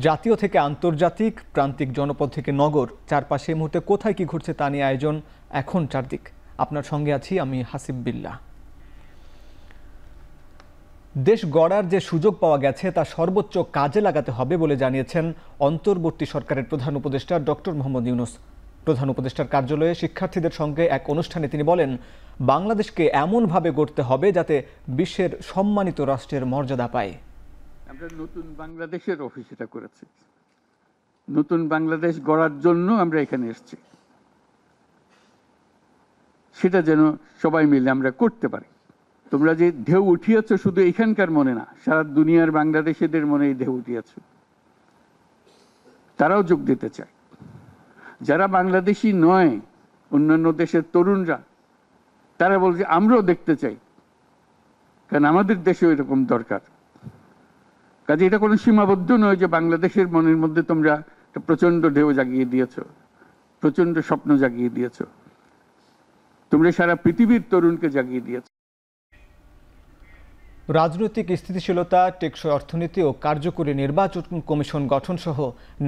জাতীয় থেকে আন্তর্জাতিক, প্রান্তিক জনপদ থেকে নগর, চারপাশে এই মুহূর্তে কোথায় কি ঘটছে তা নিয়ে আয়োজন এখন চারদিক। আপনার সঙ্গে আছি আমি হাসিব বিল্লাহ। দেশ গড়ার যে সুযোগ পাওয়া গেছে তা সর্বোচ্চ কাজে লাগাতে হবে বলে জানিয়েছেন অন্তর্বর্তী সরকারের প্রধান উপদেষ্টা ডক্টর মোহাম্মদ ইউনূস। প্রধান উপদেষ্টার কার্যালয়ে শিক্ষার্থীদের সঙ্গে এক অনুষ্ঠানে তিনি বলেন, বাংলাদেশকে এমনভাবে গড়তে হবে যাতে বিশ্বের সম্মানিত রাষ্ট্রের মর্যাদা পায়। আমরা নতুন বাংলাদেশের অফিস এটা করেছি। নতুন বাংলাদেশ গড়ার জন্য আমরা এখানে এসেছি, সেটা যেন সবাই মিলে আমরা করতে পারি। তোমরা যে ঢেউ উঠিয়েছ শুধু এখানকার মনে না, সারা দুনিয়ার বাংলাদেশিদের মনে এই ঢেউ উঠিয়েছ। তারাও যোগ দিতে চায়। যারা বাংলাদেশি নয়, অন্যান্য দেশের তরুণরা, তারা বলছে আমরাও দেখতে চাই, কারণ আমাদের দেশেও এরকম দরকার। কাজে এটা কোনো সীমাবদ্ধ নয় যে বাংলাদেশের মনের মধ্যে তোমরা একটা প্রচন্ড ঢেউ জাগিয়ে দিয়েছ, প্রচন্ড স্বপ্ন জাগিয়ে দিয়েছ, তোমরা সারা পৃথিবীর তরুণকে জাগিয়ে দিয়েছ। রাজনৈতিক স্থিতিশীলতা, টেকসই অর্থনীতি ও কার্যকরী নির্বাচন কমিশন গঠন সহ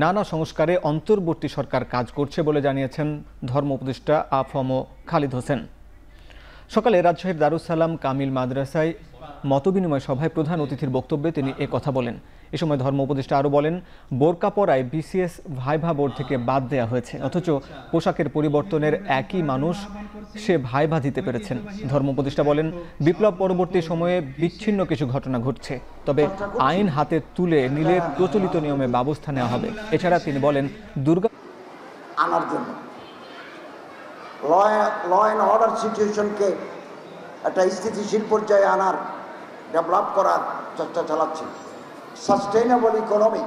নানা সংস্কারে অন্তর্বর্তী সরকার কাজ করছে বলে জানিয়েছেন ধর্ম উপদেষ্টা আফম খালিদ হোসেন। সকালে রাজশাহীর দারুস সালাম কামিল মাদ্রাসায় মতবিনিময় সভায় প্রধান অতিথির বক্তব্যে তিনি কথা বলেন। এ সময় ধর্ম উপদেষ্টা আরও বলেন, বোরকা পরায় বিসিএস ভাইভা বোর্ড থেকে বাদ দেওয়া হয়েছে, অথচ পোশাকের পরিবর্তনের একই মানুষ সে ভাইভা দিতে পেরেছেন। ধর্ম উপদেষ্টা বলেন, বিপ্লব পরবর্তী সময়ে বিচ্ছিন্ন কিছু ঘটনা ঘটছে, তবে আইন হাতে তুলে নিলে প্রচলিত নিয়মে ব্যবস্থা নেওয়া হবে। এছাড়া তিনি বলেন, দুর্গা আনার জন্য ল অ্যান্ড অর্ডার সিচুয়েশনকে একটা স্থিতিশীল পর্যায়ে আনার, ডেভেলপ করার চেষ্টা চালাচ্ছি। সাস্টেইনেবল ইকোনমি,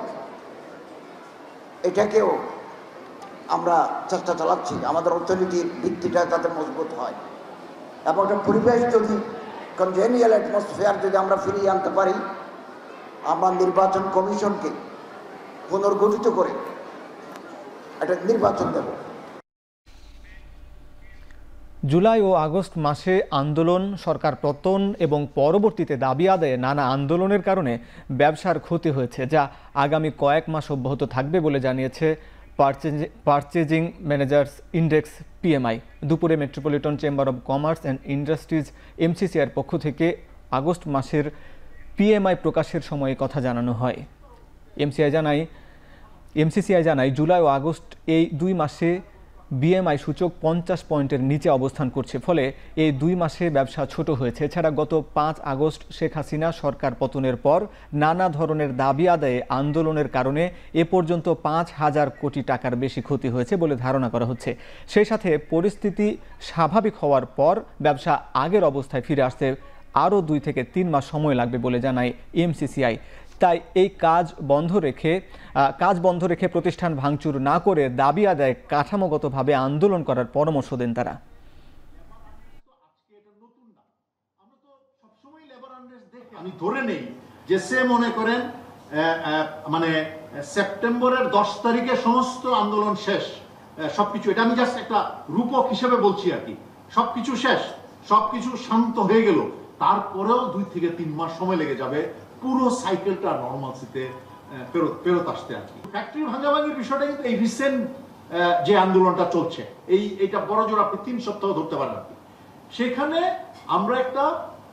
এটাকেও আমরা চেষ্টা চালাচ্ছি, আমাদের অর্থনীতির ভিত্তিটা যাতে মজবুত হয় এবং একটা পরিবেশ যদি কনজেনিয়াল অ্যাটমসফিয়ার যদি আমরা ফিরিয়ে আনতে পারি, আমরা নির্বাচন কমিশনকে পুনর্গঠিত করে একটা নির্বাচন দেব। জুলাই ও আগস্ট মাসে আন্দোলন, সরকার পতন এবং পরবর্তীতে দাবি আদায়ে নানা আন্দোলনের কারণে ব্যবসার ক্ষতি হয়েছে, যা আগামী কয়েক মাস অব্যাহত থাকবে বলে জানিয়েছে পারচেজিং ম্যানেজার্স ইন্ডেক্স পিএমআই। দুপুরে metropolitan chamber of commerce and industries এমসিসিআইয়ের পক্ষ থেকে আগস্ট মাসের পিএমআই প্রকাশের সময়ে কথা জানানো হয়। এমসিসিআই জানায়, জুলাই ও আগস্ট এই দুই মাসে বিএমআই সূচক 50 পয়েন্টের নিচে অবস্থান করছে, ফলে এই দুই মাসে ব্যবসা ছোট হয়েছে। এছাড়া গত 5 আগস্ট শেখ হাসিনা সরকার পতনের পর নানা ধরনের দাবি আদায়ে আন্দোলনের কারণে এ পর্যন্ত 5,000 কোটি টাকার বেশি ক্ষতি হয়েছে বলে ধারণা করা হচ্ছে। সেই সাথে পরিস্থিতি স্বাভাবিক হওয়ার পর ব্যবসা আগের অবস্থায় ফিরে আসতে আরও 2 থেকে 3 মাস সময় লাগবে বলে জানায় এমসিসিআই। তাই এই কাজ বন্ধ রেখে প্রতিষ্ঠান ভাঙচুর না করে দাবি আদায়ে কাঠামোগতভাবে আন্দোলন করার পরামর্শ দেন তারা। আমি ধরে নেই যে সে মনে করেন মানে সেপ্টেম্বরের 10 তারিখে সমস্ত আন্দোলন শেষ, সবকিছু, এটা আমি জাস্ট একটা রূপক হিসেবে বলছি আর কি, সবকিছু শেষ, সবকিছু শান্ত হয়ে গেল, তারপরেও 2 থেকে 3 মাস সময় লেগে যাবে পুরো সাইকেলটা নরমালসিতে ফেরত আসতে আর কি। ফ্যাক্টরি ভাঙাভাঙির বিষয়টা কিন্তু এই রিসেন্ট যে আন্দোলনটা চলছে, এইটা বড় জোর আপনি 3 সপ্তাহ ধরতে পারেন আর কি। সেখানে আমরা একটা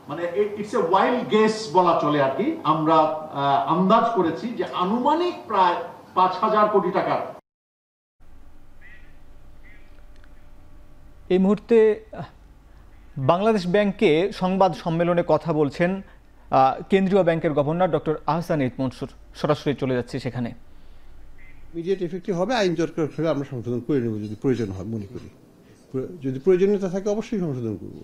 মানে ইটস এ ওয়াইল্ড গেস বলা চলে আর কি, আমরা আন্দাজ করেছি যে আনুমানিক প্রায় 5,000 কোটি টাকার। এই মুহূর্তে বাংলাদেশ ব্যাংকে সংবাদ সম্মেলনে কথা বলছেন কেন্দ্রীয় ব্যাংকের গভর্নর ডক্টর আহসান-ই মনসুর। সরাসরি চলে যাচ্ছে সেখানে। ইমিডিয়েট এফেক্টিভ হবে, আইন দরকার হলে আমরা সংশোধন করে নেব যদি প্রয়োজন হয়, মনে করি যদি প্রয়োজনীয়তা থাকে অবশ্যই সংশোধন করব।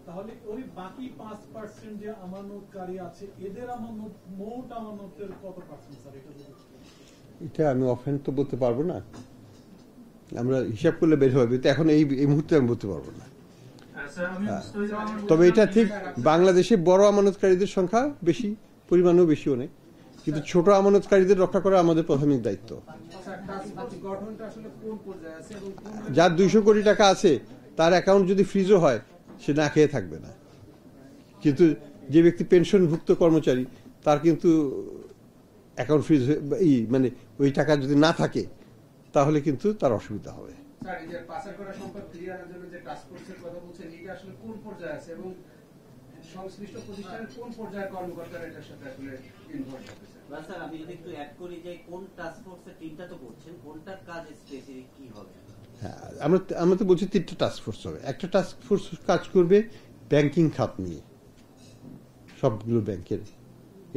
তাহলে ওই বাকি 5% যে আমানতকারী আছে, এদের আমানত মোট আমানতের কত পার্সেন্ট স্যার? এটা আমি অফহ্যান্ড তো বলতে পারবো না, আমরা হিসাব করলে বের হবে, এখন এই মুহূর্তে আমি বলতে পারবো না। তবে এটা ঠিক, বাংলাদেশে বড় আমানতকারীদের সংখ্যা বেশি, পরিমাণও বেশি অনেক, কিন্তু ছোট আমানতকারীদের রক্ষা করা আমাদের প্রাথমিক দায়িত্ব। যার 200 কোটি টাকা আছে তার অ্যাকাউন্ট যদি ফ্রিজও হয় সে না খেয়ে থাকবে না, কিন্তু যে ব্যক্তি পেনশনভুক্ত কর্মচারী তার কিন্তু অ্যাকাউন্ট ফ্রিজ মানে ওই টাকা যদি না থাকে তাহলে কিন্তু তার অসুবিধা হবে। স্যার, এই যে পাচার করা সম্পদ ফিরিয়ে আনার জন্য যে টাস্ক ফোর্সের কথা বলছেন, এটা আসলে কোন পর্যায়ে আছে এবং সংশ্লিষ্ট প্রতিষ্ঠানের কোন পর্যায়ের কর্মকর্তারা এটার সাথে আসলে ইনভলভ হবে? স্যার, আমি যদি একটু অ্যাড করি যে কোন টাস্ক ফোর্সের টিমটা তো করছেন, কোনটার কাজ স্পেসিফিক কি হবে? হ্যাঁ, আমরা তো বলছি 3টা টাস্ক ফোর্স হবে। একটা টাস্ক ফোর্স কাজ করবে ব্যাংকিং খাত নিয়ে, সবগুলো ব্যাংকের।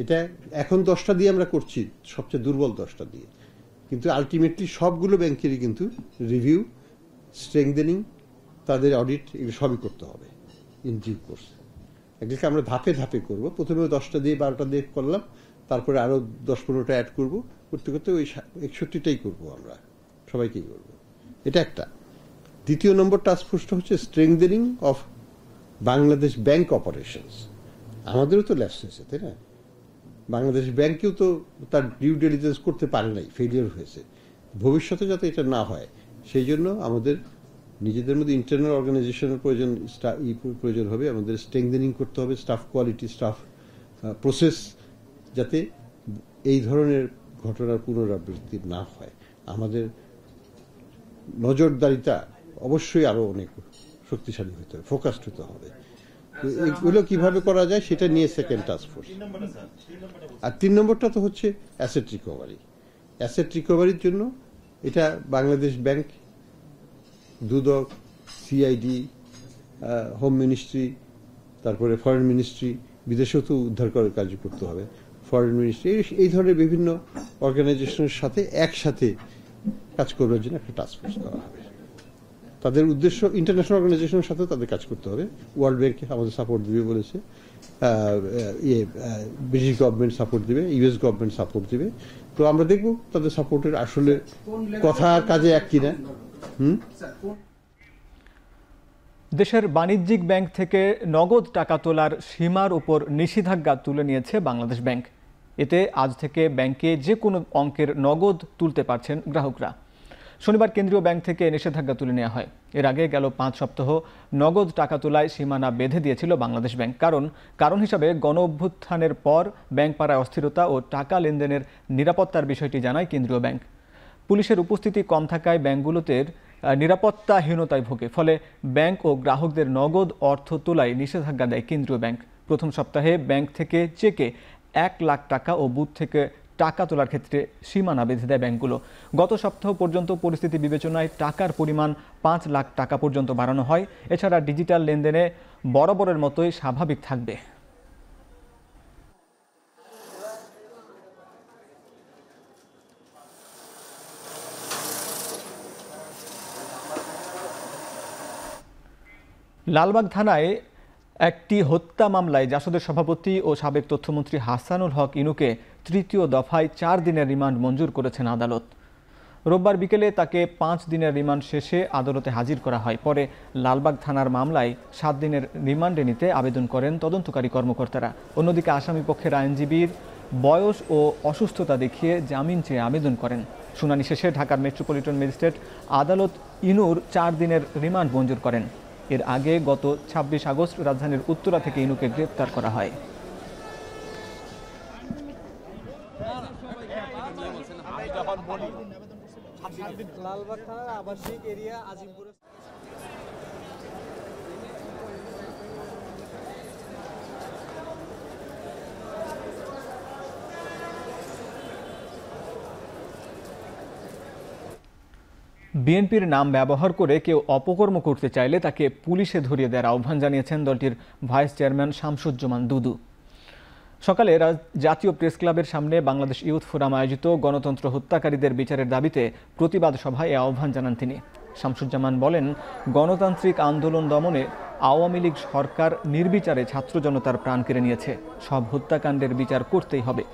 এটা এখন 10টা দিয়ে আমরা করছি, সবচেয়ে দুর্বল 10টা দিয়ে, কিন্তু আলটিমেটলি সবগুলো ব্যাংকেরই কিন্তু রিভিউ, স্ট্রেংথেনিং, তাদের অডিট এগুলো সবই করতে হবে ইন ডিউ কোর্স। এগুলোকে আমরা ধাপে ধাপে করব। প্রথমে 10টা দিয়ে 12টা দিয়ে করলাম, তারপরে আরো 10-15টা অ্যাড করব, করতে করতে ওই 61টাই করবো, আমরা সবাইকেই করবো। এটা একটা। দ্বিতীয় নম্বর টাস্ক ফোর্সটা হচ্ছে strengthening of Bangladesh bank operations. আমাদেরও তো ল্যাপস হয়েছে, তাই না? বাংলাদেশ ব্যাংকেও তো তার ডিউ ডিলিজেন্স করতে পারে নাই, ফেলিয়ার হয়েছে। ভবিষ্যতে যাতে এটা না হয় সেই জন্য আমাদের নিজেদের মধ্যে ইন্টারনাল অর্গানাইজেশনের প্রয়োজন হবে। আমাদের স্ট্রেংথেনিং করতে হবে স্টাফ কোয়ালিটি, স্টাফ প্রসেস, যাতে এই ধরনের ঘটনার পুনরাবৃত্তি না হয়। আমাদের নজরদারিতা অবশ্যই আরো অনেক শক্তিশালী হতে হবে, ফোকাসড হতে হবে। এগুলো কিভাবে করা যায় সেটা নিয়ে সেকেন্ড টাস্ক ফোর্স। আর 3 নম্বরটা তো হচ্ছে অ্যাসেট রিকভারি। অ্যাসেট রিকভারির জন্য এটা বাংলাদেশ ব্যাংক, দুদক, সিআইডি, হোম মিনিস্ট্রি, তারপরে ফরেন মিনিস্ট্রি, বিদেশেও তো উদ্ধার করার কাজ করতে হবে, ফরেন মিনিস্ট্রি, এই ধরনের বিভিন্ন অর্গানাইজেশনের সাথে একসাথে কাজ করবার জন্য একটা টাস্ক ফোর্স করা হবে। তাদের উদ্দেশ্য ইন্টারন্যাশনাল অর্গানাইজেশনের সাথে তাদের কাজ করতে হবে। ওয়ার্ল্ড ব্যাংক আমাদের সাপোর্ট দিবে বলেছে, ব্রিটিশ গভর্নমেন্ট সাপোর্ট দিবে, ইউএস গভর্নমেন্ট সাপোর্ট দিবে। তো আমরা দেখব তাদের সাপোর্টের আসলে কথা আর কাজে এক কিনা। দেশের বাণিজ্যিক ব্যাংক থেকে নগদ টাকা তোলার সীমার উপর নিষেধাজ্ঞা তুলে নিয়েছে বাংলাদেশ ব্যাংক। এতে আজ থেকে ব্যাংকে যে কোনো অঙ্কের নগদ তুলতে পারছেন গ্রাহকরা। শনিবার কেন্দ্রীয় ব্যাংক থেকে নিষেধাজ্ঞা তুলে নেওয়া হয়। এর আগে গেল 5 সপ্তাহ নগদ টাকা তোলায় সীমানা বেঁধে দিয়েছিল বাংলাদেশ ব্যাংক। কারণ হিসাবে গণ অভ্যুত্থানের পর ব্যাংক পাড়ায় অস্থিরতা ও টাকা লেনদেনের নিরাপত্তার বিষয়টি জানায় কেন্দ্রীয় ব্যাংক। পুলিশের উপস্থিতি কম থাকায় ব্যাংকগুলোতে নিরাপত্তাহীনতায় ভোগে, ফলে ব্যাংক ও গ্রাহকদের নগদ অর্থ তোলায় নিষেধাজ্ঞা দেয় কেন্দ্রীয় ব্যাংক। প্রথম সপ্তাহে ব্যাংক থেকে চেকে 1 লাখ টাকা ও বুথ থেকে টাকা তোলার ক্ষেত্রে সীমানা বেঁধে দেয় ব্যাংকগুলো। গত সপ্তাহ পর্যন্ত পরিস্থিতি বিবেচনায় টাকার পরিমাণ 5 লাখ টাকা পর্যন্ত বাড়ানো হয়। এছাড়া ডিজিটাল লেনদেনে বরাবরের মতোই স্বাভাবিক থাকবে। লালবাগ থানায় একটি হত্যা মামলায় জাসদের সভাপতি ও সাবেক তথ্যমন্ত্রী হাসানুল হক ইনুকে 3য় দফায় 4 দিনের রিমান্ড মঞ্জুর করেছেন আদালত। রোববার বিকেলে তাকে 5 দিনের রিমান্ড শেষে আদালতে হাজির করা হয়। পরে লালবাগ থানার মামলায় 7 দিনের রিমান্ডে নিতে আবেদন করেন তদন্তকারী কর্মকর্তারা। অন্যদিকে আসামি পক্ষের আইনজীবীর বয়স ও অসুস্থতা দেখিয়ে জামিন চেয়ে আবেদন করেন। শুনানি শেষে ঢাকার মেট্রোপলিটন ম্যাজিস্ট্রেট আদালত ইনুর 4 দিনের রিমান্ড মঞ্জুর করেন। এর আগে গত 26 আগস্ট রাজধানীর উত্তরা থেকে ইনুকে গ্রেপ্তার করা হয়। লালবাগ থানার আবাসিক এরিয়া আজিমপুর। বিএনপির নাম ব্যবহার করে কেউ অপকর্ম করতে চাইলে তাকে পুলিশে ধরিয়ে দেওয়ার আহ্বান জানিয়েছেন দলটির ভাইস চেয়ারম্যান শামসুজ্জামান দুদু। সকালে জাতীয় প্রেস ক্লাবের সামনে বাংলাদেশ ইউথ ফোরাম আয়োজিত গণতন্ত্র হত্যাকারীদের বিচারের দাবিতে প্রতিবাদ সভায় এ আহ্বান জানান তিনি। শামসুজ্জামান বলেন, গণতান্ত্রিক আন্দোলন দমনে আওয়ামী লীগ সরকার নির্বিচারে ছাত্র জনতার প্রাণ কেড়ে নিয়েছে। সব হত্যাকাণ্ডের বিচার করতেই হবে।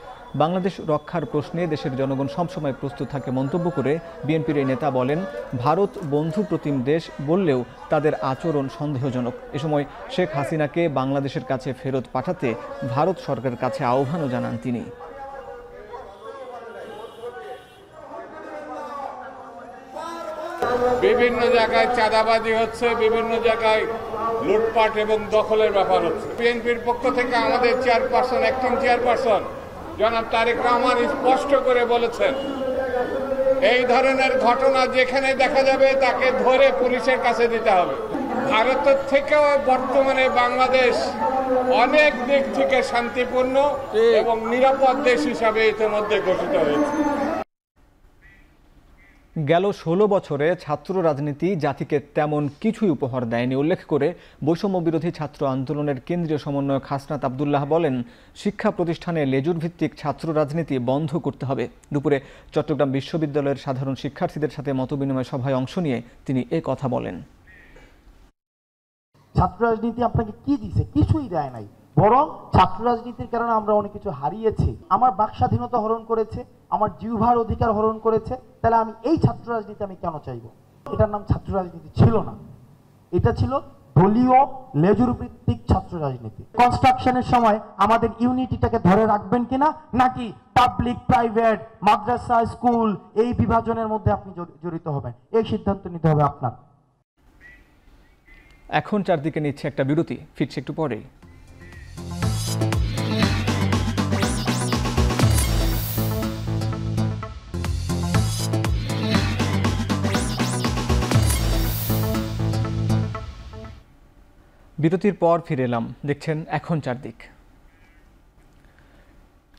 বাংলাদেশ রক্ষার প্রশ্নে দেশের জনগণ সবসময় প্রস্তুত থাকে মন্তব্য করে বিএনপির এই নেতা বলেন, ভারত বন্ধু প্রতিম দেশ বললেও তাদের আচরণ সন্দেহজনক। এ সময় শেখ হাসিনাকে বাংলাদেশের কাছে ফেরত পাঠাতে ভারত সরকারের কাছে আহ্বানও জানান তিনি। বেবি বিভিন্ন জায়গায় চাঁদাবাজি হচ্ছে, বিভিন্ন জায়গায় লুটপাট এবং দখলের ব্যাপার হচ্ছে। বিএনপির পক্ষ থেকে আমাদের চেয়ারপারসন, অ্যাক্টিং চেয়ারপারসন জনাব তারেক রহমান স্পষ্ট করে বলেছেন, এই ধরনের ঘটনা যেখানে দেখা যাবে তাকে ধরে পুলিশের কাছে দিতে হবে। ভারতের থেকেও বর্তমানে বাংলাদেশ অনেক দিক থেকে শান্তিপূর্ণ এবং নিরাপদ দেশ হিসাবে ইতিমধ্যে ঘোষিত হয়েছে। গেল 16 বছরে ছাত্র রাজনীতি জাতিকে তেমন কিছুই উপহার দেয়নি উল্লেখ করে বৈষম্য বিরোধী ছাত্র আন্দোলনের কেন্দ্রীয় সমন্বয়ক হাসনাত আব্দুল্লাহ বলেন, শিক্ষা প্রতিষ্ঠানে লেজুর ভিত্তিক ছাত্র রাজনীতি বন্ধ করতে হবে। দুপুরে চট্টগ্রাম বিশ্ববিদ্যালয়ের সাধারণ শিক্ষার্থীদের সাথে মতবিনিময় সভায় অংশ নিয়ে তিনি এ কথা বলেন। ছাত্র রাজনীতি আপনাকে কি দিছে? কিছুই দেয় নাই, বরং ছাত্র রাজনীতির কারণে আমরা অনেক কিছু হারিয়েছি। আমার বাক স্বাধীনতা হরণ করেছে, আমার জিহ্বার অধিকার হরণ করেছে। তাহলে আমি এই ছাত্র রাজনীতি আমি কেন চাইবো? এটার নাম ছাত্র রাজনীতি ছিল না, এটা ছিল দলীয় লেজুর ভিত্তিক ছাত্র রাজনীতি। কনস্ট্রাকশনের সময় আমাদের ইউনিটিটাকে ধরে রাখবেন কিনা, নাকি পাবলিক প্রাইভেট মাদ্রাসা স্কুল এই বিভাজনের মধ্যে আপনি জড়িত হবেন, এই সিদ্ধান্ত নিতে হবে আপনার। এখন চারদিকে নিচ্ছে একটা বিরতি, ফিরছে একটু পরেই। বিরতির পর ফিরে এলাম, দেখছেন এখন চারদিক।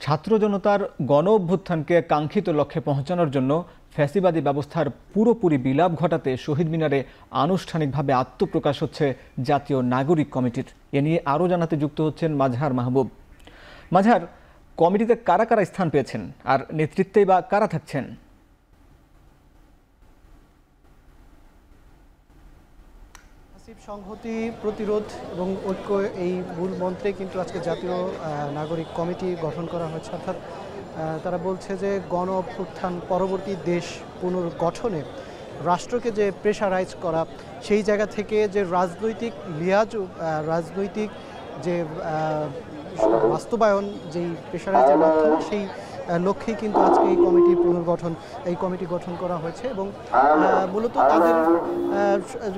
ছাত্র জনতার গণ অভ্যুত্থানকে কাঙ্ক্ষিত লক্ষ্যে পৌঁছানোর জন্য ফ্যাসিবাদী ব্যবস্থার পুরোপুরি বিলাপ ঘটাতে শহীদ মিনারে আনুষ্ঠানিকভাবে আত্মপ্রকাশ হচ্ছে জাতীয় নাগরিক কমিটির। এ নিয়ে আরও জানাতে যুক্ত হচ্ছেন মাজহার মাহবুব। মাজহার, কমিটিতে কারা কারা স্থান পেয়েছেন আর নেতৃত্বেই বা কারা থাকছেন? সংহতি, প্রতিরোধ এবং ঐক্য এই মূল মন্ত্রে কিন্তু আজকে জাতীয় নাগরিক কমিটি গঠন করা হয়েছে। অর্থাৎ তারা বলছে যে গণ অভ্যুত্থান পরবর্তী দেশ পুনর্গঠনে রাষ্ট্রকে যে প্রেশারাইজ করা, সেই জায়গা থেকে যে রাজনৈতিক রাজনৈতিক যে বাস্তবায়ন, যেই প্রেশারাইজের মাধ্যমে সেই লক্ষ্যেই কিন্তু আজকে এই কমিটি গঠন করা হয়েছে। এবং মূলত তাদের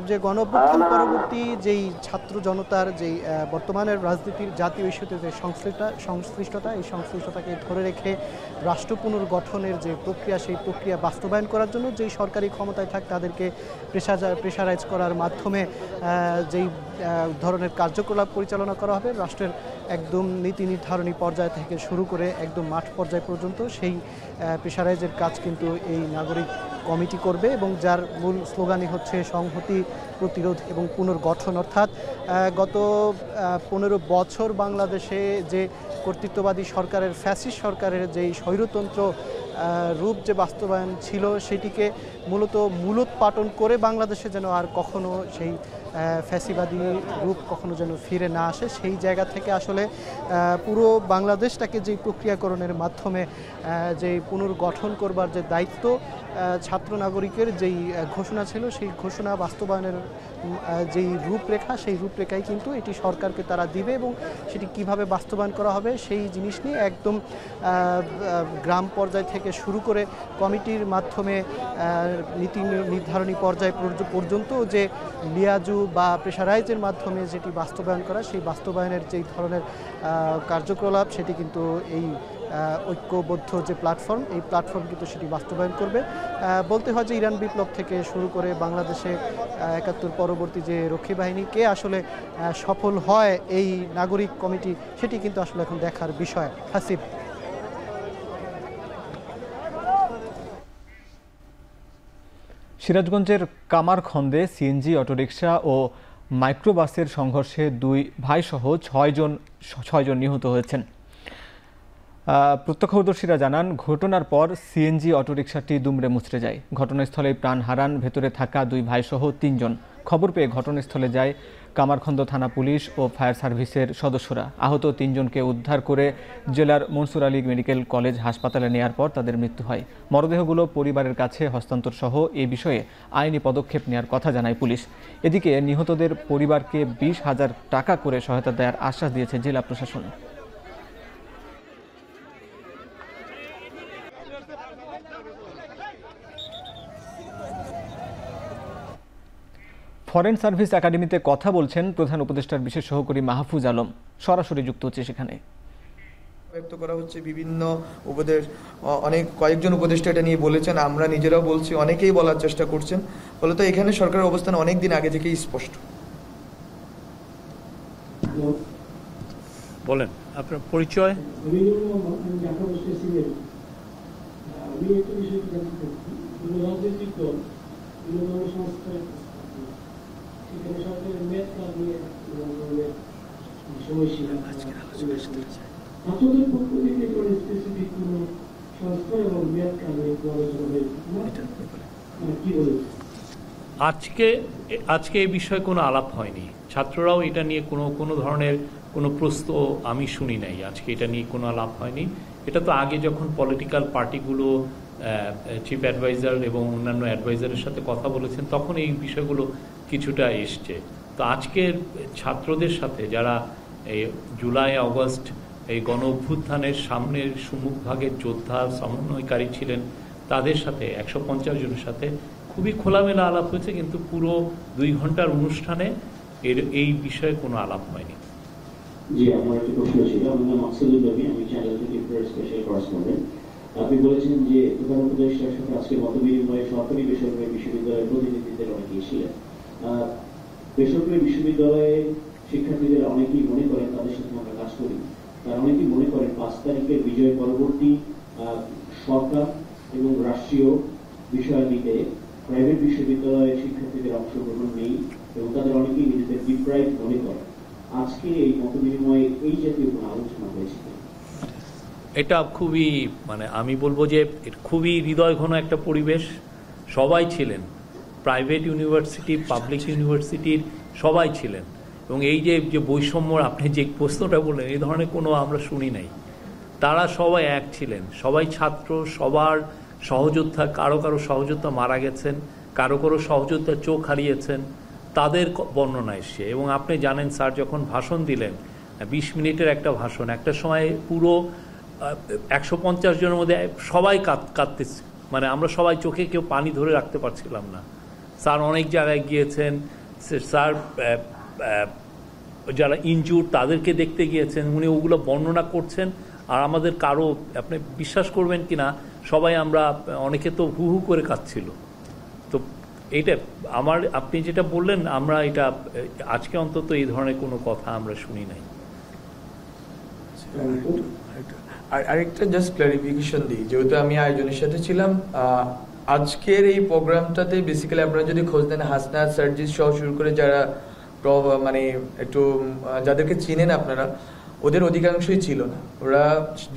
যে গণ অভ্যুত্থান পরবর্তী যেই ছাত্র জনতার যেই বর্তমানের রাজনীতির জাতীয় ইস্যুতে যে সংশ্লিষ্টতা, এই সংশ্লিষ্টতাকে ধরে রেখে রাষ্ট্র পুনর্গঠনের যে প্রক্রিয়া, সেই প্রক্রিয়া বাস্তবায়ন করার জন্য যেই সরকারি ক্ষমতায় থাকে তাদেরকে প্রেশারাইজ করার মাধ্যমে যেই ধরনের কার্যকলাপ পরিচালনা করা হবে, রাষ্ট্রের একদম নীতি নির্ধারণী পর্যায় থেকে শুরু করে একদম মাঠ পর্যায় পর্যন্ত সেই প্রেশারাইজের কাজ কিন্তু এই নাগরিক কমিটি করবে। এবং যার মূল স্লোগানই হচ্ছে সংহতি, প্রতিরোধ এবং পুনর্গঠন। অর্থাৎ গত 15 বছর বাংলাদেশে যে কর্তৃত্ববাদী সরকারের, ফ্যাসিস্ট সরকারের যেই স্বৈরতন্ত্র রূপ যে বাস্তবায়ন ছিল, সেটিকে মূলোৎপাটন করে বাংলাদেশে যেন আর কখনো সেই ফ্যাসিবাদী রূপ কখনো যেন ফিরে না আসে, সেই জায়গা থেকে আসলে পুরো বাংলাদেশটাকে যেই প্রক্রিয়াকরণের মাধ্যমে যেই পুনর্গঠন করবার যে দায়িত্ব ছাত্র নাগরিকের যেই ঘোষণা ছিল, সেই ঘোষণা বাস্তবায়নের যেই রূপরেখা, সেই রূপরেখাই কিন্তু এটি সরকারকে তারা দিবে। এবং সেটি কিভাবে বাস্তবায়ন করা হবে সেই জিনিস নিয়ে একদম গ্রাম পর্যায় থেকে শুরু করে কমিটির মাধ্যমে নীতি নির্ধারণী পর্যায় পর্যন্ত যে লিয়াজু বা প্রেশারাইজের মাধ্যমে যেটি বাস্তবায়ন করা, সেই বাস্তবায়নের যেই ধরনের কার্যকলাপ, সেটি কিন্তু এই ঐক্যবদ্ধ যে প্ল্যাটফর্ম, এই প্ল্যাটফর্ম কিন্তু সেটি বাস্তবায়ন করবে। বলতে হয় যে ইরান বিপ্লব থেকে শুরু করে বাংলাদেশে ৭১ পরবর্তী যে রক্ষী বাহিনী কে আসলে সফল হয় এই নাগরিক কমিটি, সেটি কিন্তু আসলে এখন দেখার বিষয়। হাসিব। সিরাজগঞ্জের কামারখন্দে সিএনজি অটোরিকশা ও মাইক্রোবাসের সংঘর্ষে 2 ভাইসহ 6 জন নিহত হয়েছেন। প্রত্যক্ষদর্শীরা জানান, ঘটনার পর সিএনজি অটোরিকশাটি দুমড়ে মুচড়ে যায়। ঘটনাস্থলে প্রাণ হারান ভেতরে থাকা 2 ভাইসহ 3 জন। খবর পেয়ে ঘটনাস্থলে যায় কামারখন্দ থানা পুলিশ ও ফায়ার সার্ভিসের সদস্যরা। আহত 3 জনকে উদ্ধার করে জেলার মনসুর আলী মেডিকেল কলেজ হাসপাতালে নেয়ার পর তাদের মৃত্যু হয়। মরদেহগুলো পরিবারের কাছে হস্তান্তর সহ এ বিষয়ে আইনি পদক্ষেপ নেওয়ার কথা জানায় পুলিশ। এদিকে নিহতদের পরিবারকে 20,000 টাকা করে সহায়তা দেওয়ার আশ্বাস দিয়েছে জেলা প্রশাসন। ফরেন সার্ভিস একাডেমিতে কথা বলছেন প্রধান উপদেষ্টার বিশেষ সহকারী মাহফুজ আলম। সরাসরি যুক্ত হচ্ছে সেখানে। ব্যক্ত করা হচ্ছে বিভিন্ন কয়েকজন উপদেষ্টা এটা নিয়ে বলেছেন, আমরা নিজেরাও বলছি, অনেকেই বলার চেষ্টা করছেন। ফলত এখানে সরকারের অবস্থান অনেক দিন আগে থেকেই স্পষ্ট। বলেন আপনার পরিচয়। আজকে এই বিষয়ে কোনো আলাপ হয়নি। ছাত্ররাও এটা নিয়ে কোনো ধরনের কোনো প্রশ্ন আমি শুনি নাই। আজকে এটা নিয়ে কোনো আলাপ হয়নি। এটা তো আগে যখন পলিটিক্যাল পার্টিগুলো চিফ অ্যাডভাইজার এবং অন্যান্য অ্যাডভাইজারের সাথে কথা বলেছেন তখন এই বিষয়গুলো কিছুটা এসছে। তো আজকের ছাত্রদের সাথে যারা এই জুলাই আগস্ট এই গণ অভ্যুত্থানের সামনের সম্মুখভাগের যোদ্ধা সমন্বয়কারী ছিলেন, তাদের সাথে 150 জনের সাথে খুবই খোলামেলা আলাপ হয়েছে, কিন্তু পুরো 2 ঘন্টার অনুষ্ঠানে এই বিষয়ে কোনো আলাপ হয়নি। জি, আমার একটা প্রশ্ন ছিল। আমার নাম আকসুদুল নবী, আমি চ্যানেল 24 স্পেশাল করেসপন্ডেন্ট। আপনি বলেছেন যে প্রধান উপদেষ্টার সাথে আজকে মতবিনিময়ে সরকারি বেসরকারি বিশ্ববিদ্যালয়ের প্রতিনিধিদের অনেকেই ছিলেন। বেসরকারি বিশ্ববিদ্যালয়ের শিক্ষার্থীদের অনেকেই মনে করেন, তাদের সাথে আমরা কাজ করি, তারা অনেকেই মনে করেন 5 তারিখের বিজয় পরবর্তী সরকার এবং রাষ্ট্রীয় বিষয়াদিতে প্রাইভেট বিশ্ববিদ্যালয়ের শিক্ষার্থীদের অংশগ্রহণ নেই এবং তাদের অনেকেই নিজেদের ডিপ্রাইভ মনে করেন। আজকে এই মতবিনিময়ে এই জাতীয় কোনো আলোচনা হয়েছে? এটা খুবই আমি বলবো যে খুবই হৃদয়ঘন একটা পরিবেশ। সবাই ছিলেন, প্রাইভেট ইউনিভার্সিটি, পাবলিক ইউনিভার্সিটির সবাই ছিলেন। এবং এই যে বৈষম্য আপনি যে প্রশ্নটা বললেন, এই ধরনের কোনো আমরা শুনি নাই। তারা সবাই এক ছিলেন, সবাই ছাত্র, সবার সহযোদ্ধা, কারো সহযোদ্ধা মারা গেছেন, কারো সহযোদ্ধা চোখ হারিয়েছেন, তাদের বর্ণনা এসছে। এবং আপনি জানেন স্যার যখন ভাষণ দিলেন, 20 মিনিটের একটা ভাষণ, একটা সময় পুরো 150 জনের মধ্যে সবাই কাঁদতেছে, আমরা সবাই চোখে কেউ পানি ধরে রাখতে পারছিলাম না। স্যার অনেক জায়গায় গিয়েছেন, স্যার যারা ইনজুর তাদেরকে দেখতে গিয়েছেন, উনি ওগুলো বর্ণনা করছেন। আর আমাদের কারো, আপনি বিশ্বাস করবেন কিনা, সবাই অনেকে তো হু হু করে কাঁদছিল। তো এইটা আপনি যেটা বললেন, আমরা এটা আজকে অন্তত এই ধরনের কোনো কথা আমরা শুনি নাই। আরেকটা জাস্ট ক্লারিফিকেশন দিই, যেহেতু আমি আয়োজনের সাথে ছিলাম, আজকের এই প্রোগ্রামটাতে বেসিক্যালি আপনারা যদি খোঁজ দেন, হাসনাত, সার্জিস সহ শুরু করে যারা একটু যাদেরকে চিনেন আপনারা, ওদের অধিকাংশই ছিল না। ওরা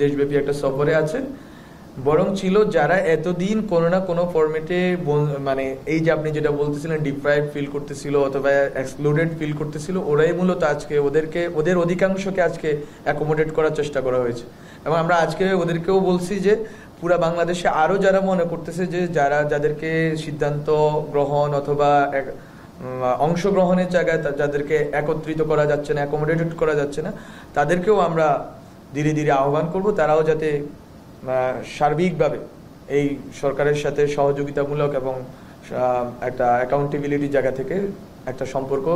দেশব্যাপী একটা সফরে আছে, বরং ছিল যারা এতদিন কোনো না কোনো ফরম্যাটে এই যে আপনি যেটা বলতেছিলেন ডিপ্রাইভ ফিল করতেছিল অথবা এক্সক্লুডেড ফিল করতেছিল, ওরাই মূলত আজকে ওদের অধিকাংশকে আজকে অ্যাকোমোডেট করার চেষ্টা করা হয়েছে। এবং আমরা আজকে ওদেরকেও বলছি যে পুরা বাংলাদেশে আরও যারা মনে করতেছে যে যাদেরকে সিদ্ধান্ত গ্রহণ অথবা অংশগ্রহণের জায়গায় যাদেরকে একত্রিত করা যাচ্ছে না, অ্যাকোমোডেটেড করা যাচ্ছে না, তাদেরকেও আমরা ধীরে ধীরে আহ্বান করব, তারাও যাতে সার্বিকভাবে এই সরকারের সাথে সহযোগিতামূলক এবং একটা অ্যাকাউন্টেবিলিটির জায়গা থেকে, একটা সম্পর্ক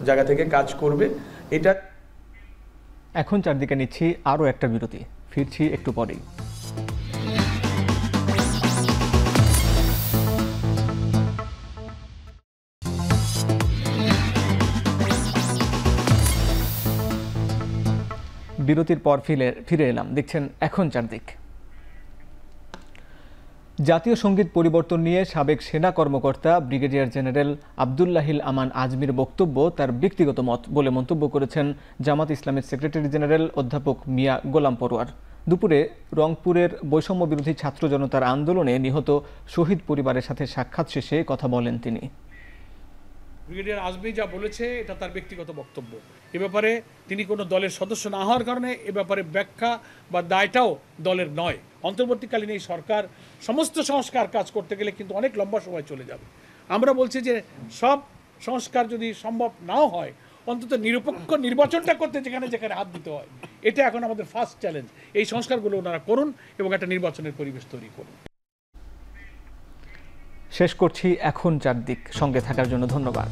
জায়গা থেকে কাজ করবে। এটা এখন চারদিকে নিচ্ছি আরও একটা বিরতি, ফিরছি একটু পরেই। বিরতির পর ফিরে এলাম, দেখছেন এখন চারদিক। জাতীয় সঙ্গীত পরিবর্তন নিয়ে সাবেক সেনা কর্মকর্তা ব্রিগেডিয়ার জেনারেল আবদুল্লাহিল আমান আজমির বক্তব্য তার ব্যক্তিগত মত বলে মন্তব্য করেছেন জামাত ইসলামের সেক্রেটারি জেনারেল অধ্যাপক মিয়া গোলাম পরোয়ার। দুপুরে রংপুরের বৈষম্য বিরোধী ছাত্র জনতার আন্দোলনে নিহত শহীদ পরিবারের সাথে সাক্ষাৎ শেষে কথা বলেন তিনি। ব্রিগেডিয়ার আজমি যা বলেছে এটা তার ব্যক্তিগত বক্তব্য। এ ব্যাপারে তিনি কোনো দলের সদস্য না হওয়ার কারণে এ ব্যাপারে ব্যাখ্যা বা দায়টাও দলের নয়। অন্তর্বর্তীকালীন এই সরকার সমস্ত সংস্কার কাজ করতে গেলে কিন্তু অনেক লম্বা সময় চলে যাবে। আমরা বলছি যে সব সংস্কার যদি সম্ভব নাও হয়, অন্তত নিরপেক্ষ নির্বাচনটা করতে যেখানে যেখানে হাত দিতে হয়, এটা এখন আমাদের ফার্স্ট চ্যালেঞ্জ। এই সংস্কারগুলো ওনারা করুন এবং একটা নির্বাচনের পরিবেশ তৈরি করুন। শেষ করছি এখন চারদিক। সঙ্গে থাকার জন্য ধন্যবাদ।